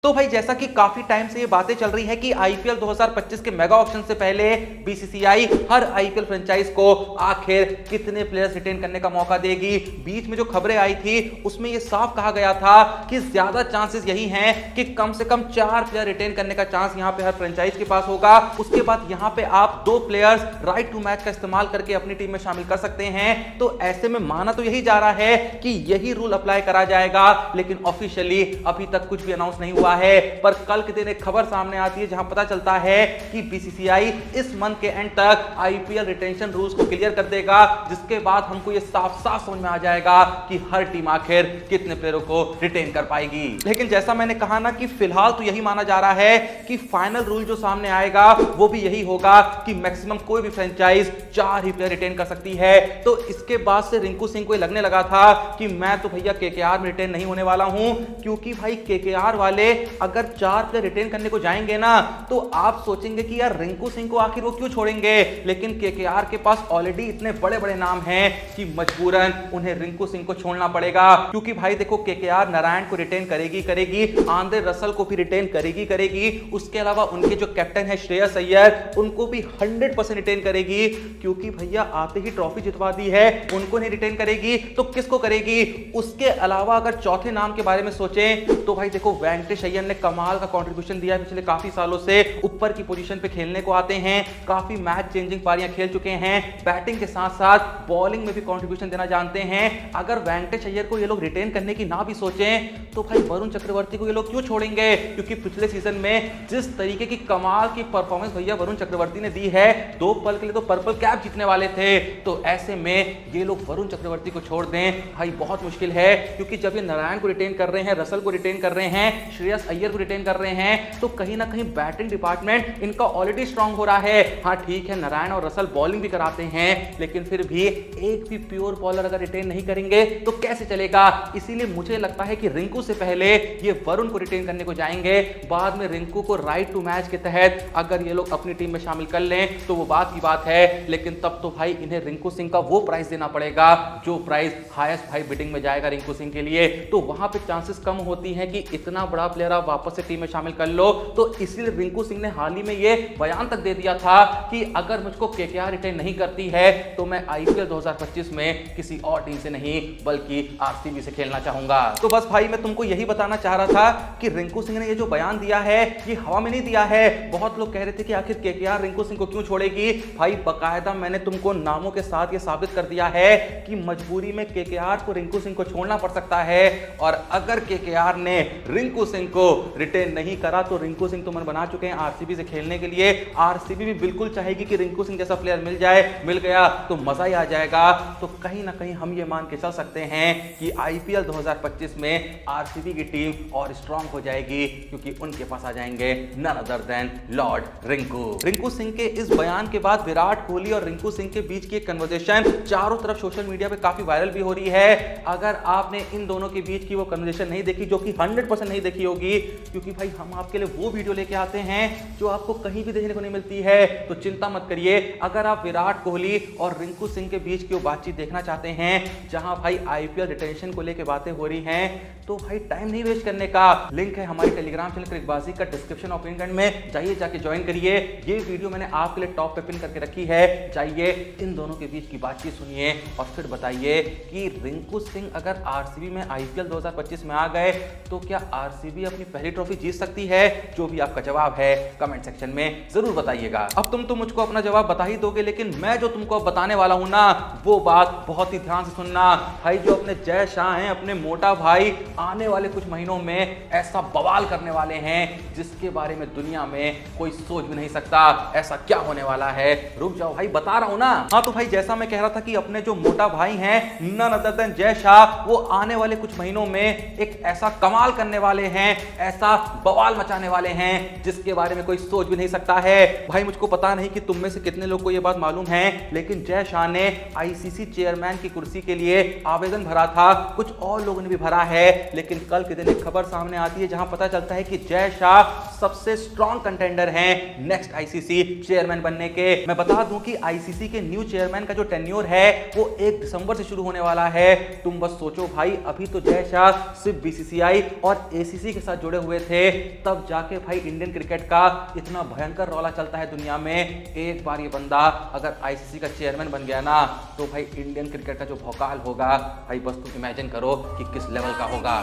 तो भाई जैसा कि काफी टाइम से ये बातें चल रही है कि आईपीएल 2025 के मेगा ऑक्शन से पहले बीसीसीआई हर आईपीएल फ्रेंचाइज को आखिर कितने प्लेयर्स रिटेन करने का मौका देगी। बीच में जो खबरें आई थी उसमें ये साफ कहा गया था कि ज्यादा चांसेस यही हैं कि कम से कम 4 प्लेयर रिटेन करने का चांस यहां पे हर फ्रेंचाइज के पास होगा। उसके बाद यहां पे आप 2 प्लेयर्स राइट टू मैच का इस्तेमाल करके अपनी टीम में शामिल कर सकते हैं। तो ऐसे में माना तो यही जा रहा है कि यही रूल अप्लाई करा जाएगा, लेकिन ऑफिशियली अभी तक कुछ भी अनाउंस नहीं हुआ है। पर कल के दिन एक खबर सामने आती है जहां पता चलता है कि बीसीसीआई इस मंथ के एंड तक आईपीएल रिटेंशन रूल्स को क्लियर कर देगा, जिसके बाद हमको यह साफ साफ समझ में आ जाएगा कि हर टीम आखिर कितने प्लेयरों को रिटेन कर पाएगी। लेकिन जैसा मैंने कहा ना कि फिलहाल तो यही माना जा रहा है कि फाइनल रूल जो सामने आएगा वो भी यही होगा कि मैक्सिमम कोई भी फ्रेंचाइज 4 ही प्लेयर रिटेन कर सकती है। तो इसके बाद से रिंकू सिंह को लगने लगा था कि मैं तो भैया केकेआर में रिटेन नहीं होने वाला हूं, क्योंकि भाई केकेआर वाले अगर 4 प्लेयर रिटेन करने को जाएंगे ना तो आप सोचेंगे कि यार रिंकू सिंह को आखिर वो क्यों छोड़ेंगे। लेकिन केकेआर के पास ऑलरेडी इतने बड़े बड़े नाम हैं कि मजबूरन उन्हें रिंकू सिंह को छोड़ना पड़ेगा। क्योंकि भाई देखो केकेआर नारायण को रिटेन करेगी, आंद्रे रसल को भी रिटेन करेगी। उसके अलावा उनके जो कैप्टन है श्रेयस अय्यर, उनको भी 100% रिटेन करेगी, क्योंकि भैया आते ही ट्रॉफी जितवा दी है, उनको नहीं रिटेन करेगी तो किसको करेगी। उसके अलावा अगर चौथे नाम के बारे में सोचें तो भाई देखो वेंकटेश अय्यर ने कमाल का कंट्रीब्यूशन दिया है पिछले काफी सालों से, ऊपर की पोजीशन पे खेलने को आते हैं, काफी मैच चेंजिंग पारियां खेल चुके हैं, बैटिंग के साथ साथ बॉलिंग में भी कंट्रीब्यूशन देना जानते हैं। अगर वेंकटेश अय्यर को ये लोग रिटेन करने की ना भी सोचें तो भाई वरुण चक्रवर्ती को ये लोग क्यों छोड़ेंगे, क्योंकि पिछले सीजन में जिस तरीके की कमाल की परफॉर्मेंस भैया वरुण चक्रवर्ती ने दी है, 2 पल के लिए तो पर्पल कैप जीतने वाले थे। तो ऐसे में ये लोग वरुण चक्रवर्ती को छोड़ दें भाई बहुत मुश्किल है, क्योंकि जब ये नारायण को रिटेन कर रहे हैं, रसल को रिटेन कर रहे हैं, श्रेयस अय्यर को रिटेन कर रहे हैं, तो कहीं ना कहीं बैटिंग डिपार्टमेंट इनका ऑलरेडी स्ट्रांग हो रहा है। हाँ ठीक है नारायण और रसल बॉलिंग भी कराते हैं, लेकिन फिर भी एक भी प्योर बॉलर अगर रिटेन नहीं करेंगे तो कैसे चलेगा। इसीलिए मुझे लगता है कि रिंकू से पहले ये वरुण को रिटेन करने को जाएंगे, बाद में रिंकू को राइट टू मैच के तहत अगर ये लोग अपनी टीम में शामिल कर लें तो वो बात की बात है। लेकिन तब तो भाई इन्हें रिंकू सिंह का वो प्राइस देना पड़ेगा जो प्राइस हाईएस्ट भाई बिडिंग में जाएगा रिंकू सिंह के लिए। तो वहां पे चांसेस कम होती हैं कि इतना बड़ा प्लेयर आप वापस से टीम में शामिल कर लो। तो इसलिए रिंकू सिंह ने हाल ही में ये बयान तक दे दिया था कि अगर मुझको केकेआर रिटेन नहीं करती है तो मैं आईपीएल 2025 में किसी और टीम से नहीं बल्कि आरसीबी से खेलना चाहूंगा। तो बस भाई मैं तुमको यही बताना चाह रहा था कि रिंकू सिंह ने ये जो बयान दिया है ये हवा में नहीं दिया है। बहुत लोग कह रहे थे कि आखिर केकेआर रिंकू सिंह को क्यों छोड़ेगी। भाई बकायदा मैंने तुमको नामों के साथ ये साबित कर दिया है कि मजबूरी में केकेआर को रिंकू सिंह को छोड़ना पड़ सकता है। और अगर केकेआर ने रिंकू सिंह को रिटेन नहीं करा तो रिंकू सिंह तो मन बना चुके हैं आरसीबी से खेलने के लिए। आरसीबी भी बिल्कुल चाहेगी कि रिंकू सिंह जैसा प्लेयर मिल जाए, मिल गया तो मजा ही आ जाएगा। तो कहीं ना कहीं हम ये मान के चल सकते हैं कि आईपीएल 2025 में आरसीबी की टीम और स्ट्रांग हो जाएगी, क्योंकि उनके पास आ जाएंगे none other than Lord Rinku Singh के इस बयान के बाद विराट कोहली और रिंकू सिंह के बीच की एक कन्वर्सेशन चारों तरफ सोशल मीडिया पे काफी वायरल भी हो रही है। अगर आपने इन दोनों के बीच की वो कन्वर्सेशन नहीं देखी, जो कि 100% नहीं देखी होगी, क्योंकि भाई हम आपके लिए वो वीडियो लेके आते हैं जो आपको कहीं भी देखने को नहीं मिलती है, तो चिंता मत करिए। अगर आप विराट कोहली और रिंकू सिंह के बीच की वो बातचीत देखना चाहते हैं जहां भाई आईपीएल रिटेंशन को लेकर बातें हो रही हैं, तो भाई टाइम नहीं वेस्ट करने का लिंक है हमारे टेलीग्राम चैनल क्रिकबाजी का डिस्क्रिप्शन और पिन में, जाइए जाके ज्वाइन करिए। ये वीडियो मैंने आपके लिए टॉप पे पिन करके रखी है, जाइए इन दोनों के बीच की बातचीत सुनिए और फिर बताइए कि रिंकू सिंह अगर आरसीबी में आईपीएल 2025 में आ गए तो क्या आरसीबी अपनी पहली ट्रॉफी जीत सकती है। जो भी आपका जवाब है कमेंट सेक्शन में जरूर बताइएगा। अब तुम तो मुझको अपना जवाब बता ही दोगे, लेकिन मैं जो तुमको बताने वाला हूं ना वो बात बहुत ही ध्यान से सुनना। भाई जो अपने जय शाह हैं, अपने मोटा भाई, आने वाले कुछ महीनों में ऐसा बवाल करने वाले हैं जिसके बारे में दुनिया में कोई सोच भी नहीं सकता। ऐसा क्या होने वाला है, रुक जाओ भाई बता रहा हूं ना। हाँ तो भाई जैसा मैं कह रहा था कि अपने जो मोटा भाई हैं none other then Jay Shah, वो आने वाले कुछ महीनों में एक ऐसा कमाल करने वाले हैं, ऐसा बवाल मचाने वाले हैं जिसके बारे में कोई सोच भी नहीं सकता है। भाई मुझको पता नहीं कि तुम में से कितने लोग को यह बात मालूम है, लेकिन जय शाह ने आईसीसी चेयरमैन की कुर्सी के लिए आवेदन भरा था, कुछ और लोगों ने भी भरा है। लेकिन कल के दिन एक खबर सामने आती है जहां पता चलता है कि जय शाह सबसे स्ट्रॉन्ग कंटेंडर हैं नेक्स्ट आईसीसी चेयरमैन बनने के। मैं बता दूं कि आईसीसी के न्यू चेयरमैन का जो टेन्योर है वो 1 दिसंबर से शुरू होने वाला है। तुम बस सोचो भाई, अभी तो जय शाह सिर्फ बीसीसीआई और एसीसी के के साथ जुड़े हुए थे, तब जाके भाई इंडियन क्रिकेट का इतना भयंकर रौला चलता है दुनिया में। एक बार ये बंदा अगर आईसीसी का चेयरमैन बन गया ना, तो भाई इंडियन क्रिकेट का जो भौकाल होगा भाई बस तुम इमेजिन करो कि किस लेवल का होगा।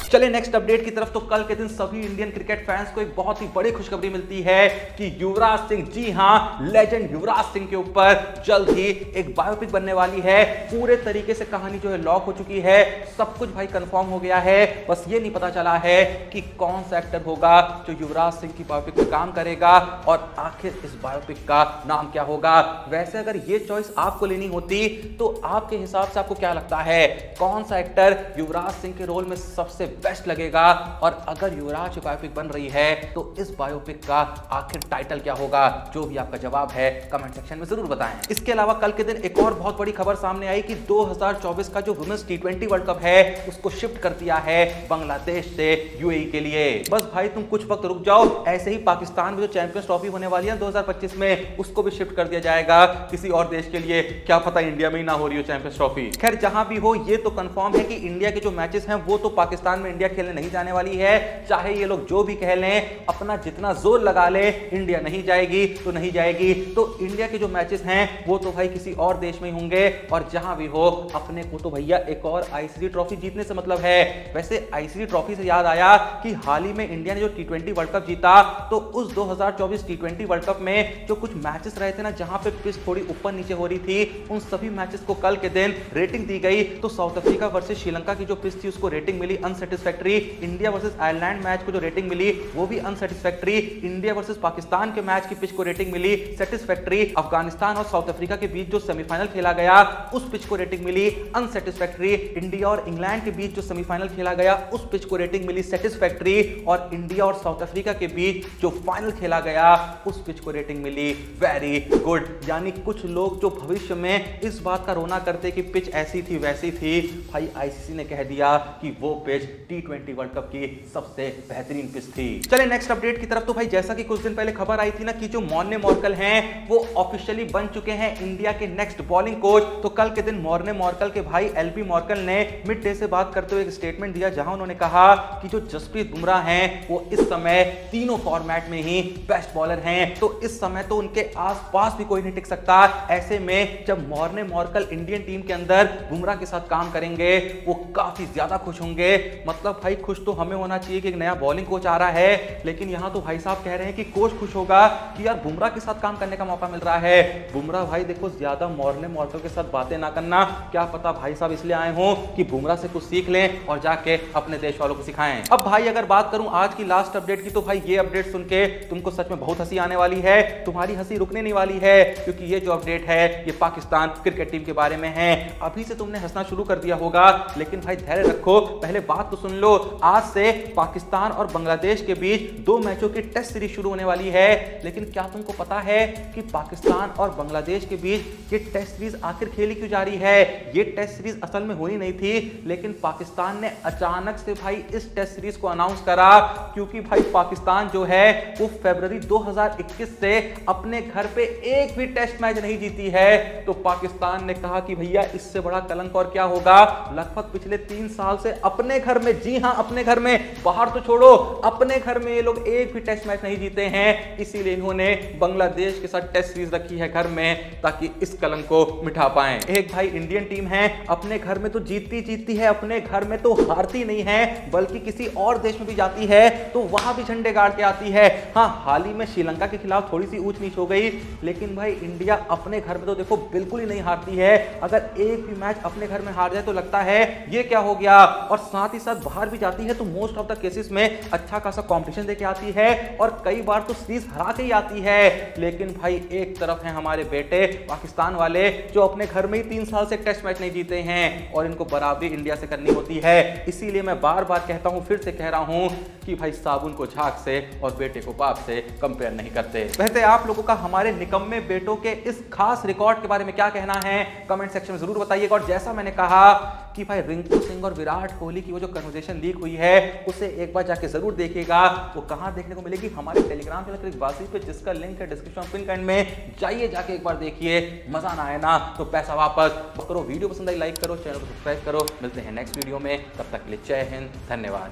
चले नेक्स्ट अपडेट की तरफ। तो कल के दिन सभी इंडियन क्रिकेट फैंस को एक बहुत ही बड़ी खुशखबरी मिलती है कि युवराज सिंह, जी हां, लेजेंड युवराज सिंह के ऊपर जल्द ही एक बायोपिक बनने वाली है। पूरे तरीके से कहानी जो है लॉक हो चुकी है, सब कुछ भाई कंफर्म हो गया है। बस ये नहीं पता चला है कि कौन सा एक्टर होगा जो युवराज सिंह की बायोपिक में काम करेगा और आखिर इस बायोपिक का नाम क्या होगा। वैसे अगर ये चॉइस आपको लेनी होती तो आपके हिसाब से आपको क्या लगता है, कौन सा एक्टर युवराज सिंह के रोल में सबसे बेस्ट लगेगा? और अगर युवराज की बायोपिक बन रही है तो इस बायोपिक का आखिर टाइटल क्या होगा? जो भी आपका जवाब है कमेंट सेक्शन में जरूर बताएं। इसके अलावा कल के दिन एक और बहुत बड़ी खबर सामने आई कि 2024 का जो वुमेन्स T20 वर्ल्ड कप है उसको शिफ्ट कर दिया है बांग्लादेश से यूएई के लिए। बस भाई तुम कुछ वक्त रुक जाओ, ऐसे ही पाकिस्तान में जो चैंपियंस ट्रॉफी होने वाली है 2025 में, उसको भी शिफ्ट कर दिया जाएगा किसी और देश के लिए। क्या पता इंडिया में ही ना हो रही हो चैंपियंस ट्रॉफी। खैर जहां भी हो, ये तो कंफर्म है कि इंडिया के जो मैचेस हैं वो तो पाकिस्तान में इंडिया खेलने नहीं जाने वाली है। चाहे ये लोग जो भी कह लें, अपना जितना जोर लगा ले, इंडिया नहीं जाएगी तो नहीं जाएगी। तो इंडिया के जो मैचेस हैं वो तो भाई किसी और देश में ही होंगे। और जहां भी हो, अपने को तो भैया एक और आईसीसी ट्रॉफी जीतने से मतलब है। वैसे आईसीसी ट्रॉफी से याद आया कि हाल ही में इंडिया ने जो T20 वर्ल्ड कप जीता, तो उस 2024 T20 वर्ल्ड कप में जो कुछ मैचेस रहे थे ना, जहां पे पिच थोड़ी ऊपर नीचे हो रही थी, उन सभी मैचेस को कल के दिन रेटिंग दी गई। तो साउथ अफ्रीका वर्सेस श्रीलंका की जो पिच थी उसको रेटिंग मिली अनसेटिस्फैक्टरी। इंडिया वर्सेस आयरलैंड मैच को जो रेटिंग मिली वो भी अनसेटिस्फैक्टरी। इंडिया वर्सेस पाकिस्तान के मैच की पिच को रेटिंग मिली सेटिस्फैक्टरी। अफगानिस्तान और साउथ अफ्रीका के बीच जो सेमीफाइनल खेला गया उस पिच को रेटिंग मिली अनसेटिस्फैक्टरी। इंडिया और इंग्लैंड के बीच जो सेमीफाइनल खेला गया उस पिच को रेटिंग मिली सेटिस्फैक्टरी। और इंडिया और साउथ अफ्रीका के बीच जो फाइनल खेला गया उस पिच को रेटिंग मिली वेरी गुड। यानी कुछ लोग जो भविष्य में इस बात का रोना करते कि पिच ऐसी थी वैसी थी, भाई आईसीसी ने कह दिया कि वो पिच T20 वर्ल्ड कप की सबसे बेहतरीन पिच थी। चले नेक्स्ट अपडेट की तरफ। तो भाई जैसा कि कुछ दिन पहले खबर आई थी ना कि जो मॉर्ने मॉर्कल हैं वो ऑफिशियली बन चुके हैं इंडिया के नेक्स्ट बॉलिंग कोच। तो कल के दिन मॉर्ने मॉर्कल के भाई एलबी मॉर्कल ने मिड डे से बात करते हुए एक स्टेटमेंट दिया, जहां उन्होंने कहा कि जो जसप्रीत बुमराह हैं वो इस समय तीनों फॉर्मेट में ही बेस्ट बॉलर हैं। तो इस समय तो उनके आसपास भी कोई नहीं टिक सकता। ऐसे में जब मॉर्ने मॉर्कल इंडियन टीम के अंदर बुमराह के साथ काम करेंगे वो काफी ज्यादा खुश होंगे। मतलब भाई खुश तो हमें होना चाहिए कि एक नया बॉलिंग कोच आ रहा है, लेकिन यहां तो भाई साहब कह रहे हैं कि कोच खुश होगा कि यार बुमराह के साथ काम करने का मौका मिल रहा है। बुमराह भाई देखो ज्यादा मॉर्ने मॉर्कल के साथ बातें ना करना, क्या पता भाई साहब इसलिए आए हों कि बुमराह से कुछ सीख लें और जाके अपने देश वालों को सिखाएं। अब भाई अगर बात करूं आज की लास्ट अपडेट की, तो भाई ये अपडेट सुन के तुमको सच में बहुत हंसी आने वाली है। तुम्हारी हंसी रुकने नहीं वाली है, क्योंकि ये जो अपडेट है ये पाकिस्तान क्रिकेट टीम के बारे में है। अभी से तुमने हंसना शुरू कर दिया होगा, लेकिन भाई धैर्य रखो, पहले बात तो सुन लो। आज से पाकिस्तान और बांग्लादेश के बीच 2 मैचों की टेस्ट सीरीज शुरू होने वाली है। लेकिन क्या तुमको पता है कि पाकिस्तान और बांग्लादेश के बीच ये टेस्ट सीरीज आखिर खेली क्यों जा रही है? ये टेस्ट सीरीज असल में होनी नहीं थी, लेकिन पाकिस्तान ने अचानक से भाई इस टेस्ट सीरीज को अनाउंस करा, क्योंकि भाई पाकिस्तान जो है वो फरवरी 2021 से अपने घर पे एक भी टेस्ट मैच नहीं जीती है। तो पाकिस्तान ने कहा कि भैया इससे बड़ा कलंक और क्या होगा। लगभग पिछले 3 साल से अपने घर में, जी हां अपने घर में, बाहर तो छोड़ो, अपने घर में ये लोग एक भी टेस्ट मैच नहीं जीते हैं। इसीलिए इन्होंने बांग्लादेश के साथ टेस्ट सीरीज रखी है घर में, ताकि इस कलंक को मिटा पाएं। एक भाई इंडियन टीम है, अपने घर में तो जीतती है, अपने घर में तो हारती नहीं है, बल्कि किसी और देश में भी जाती है तो वहां भी झंडे गाड़ के आती है। हाँ, हाल ही में श्रीलंका के खिलाफ थोड़ी सी ऊंच नीच हो गई, लेकिन भाई इंडिया अपने घर में तो देखो बिल्कुल ही नहीं हारती है। अगर एक भी मैच अपने घर में हार जाए तो लगता है ये क्या हो गया। और साथ ही साथ बाहर भी जाती है तो मोस्ट ऑफ द केसेस में अच्छा खासा कंपटीशन देके आती है, और कई बार तो सीरीज हरा के ही आती है। लेकिन भाई एक तरफ है हमारे बेटे पाकिस्तान वाले, जो अपने घर में ही 3 साल से टेस्ट मैच नहीं जीते हैं, और इनको बराबरी इंडिया से करनी होती है। इसीलिए मैं बार बार कहता हूं, फिर से कह रहा हूं कि भाई साबुन को झाग से और बेटे को बाप से कंपेयर नहीं करते। वैसे आप लोगों का हमारे निकम्मे बेटों के इस खास रिकॉर्ड के बारे में क्या कहना है, कमेंट सेक्शन में जरूर बताइएगा। और जैसा मैंने कहा कि भाई रिंकू सिंह और विराट कोहली की वो जो कन्वर्सेशन लीक हुई है उसे एक बार जाके जरूर देखिएगा। वो कहां देखने को मिलेगी? हमारे टेलीग्राम चैनल क्रिकबाजी पे, जिसका लिंक है डिस्क्रिप्शन पिन कमेंट में, जाइए जाके एक बार देखिए। मजा ना आए ना तो पैसा वापस करो। वीडियो पसंद आई लाइक करो, चैनल को सब्सक्राइब करो। मिलते हैं नेक्स्ट वीडियो में, तब तक के लिए जय हिंद, धन्यवाद।